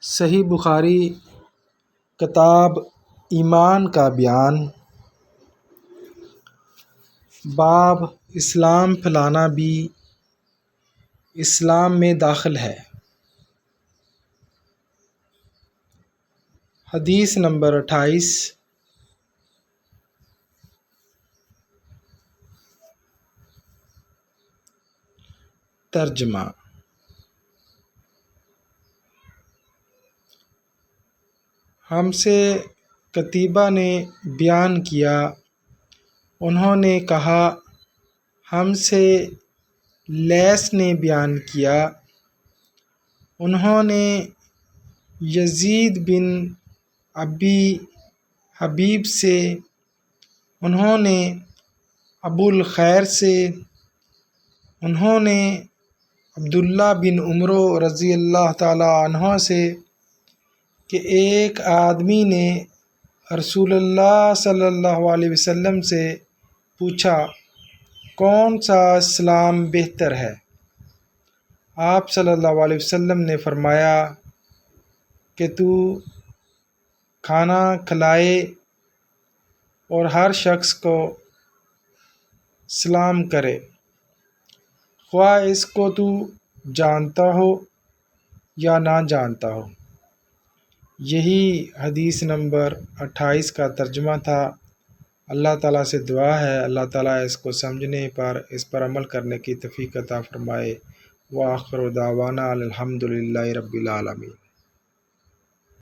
صحیح بخاری کتاب ایمان کا بیان۔ باب اسلام پھیلانا بھی اسلام میں داخل ہے۔ حدیث نمبر 28۔ ترجمہ۔ ہم سے قتیبہ نے بیان کیا، انہوں نے کہا ہم سے لیث نے بیان کیا، انہوں نے یزید بن ابی حبیب سے، انہوں نے ابو الخیر سے، انہوں نے عبداللہ بن عمر رضی اللہ تعالیٰ عنہ سے کہ ایک آدمی نے رسول اللہ صلی اللہ علیہ وسلم سے پوچھا کون سا اسلام بہتر ہے؟ آپ صلی اللہ علیہ وسلم نے فرمایا کہ تو کھانا کھلائے اور ہر شخص کو سلام کرے، خواہ اس کو تو جانتا ہو یا نہ جانتا ہو۔ یہی حدیث نمبر 28 کا ترجمہ تھا۔ اللہ تعالیٰ سے دعا ہے اللہ تعالیٰ اس کو سمجھنے پر، اس پر عمل کرنے کی توفیق عطا فرمائے۔ وآخر دعوانا الحمد للہ رب العالمین۔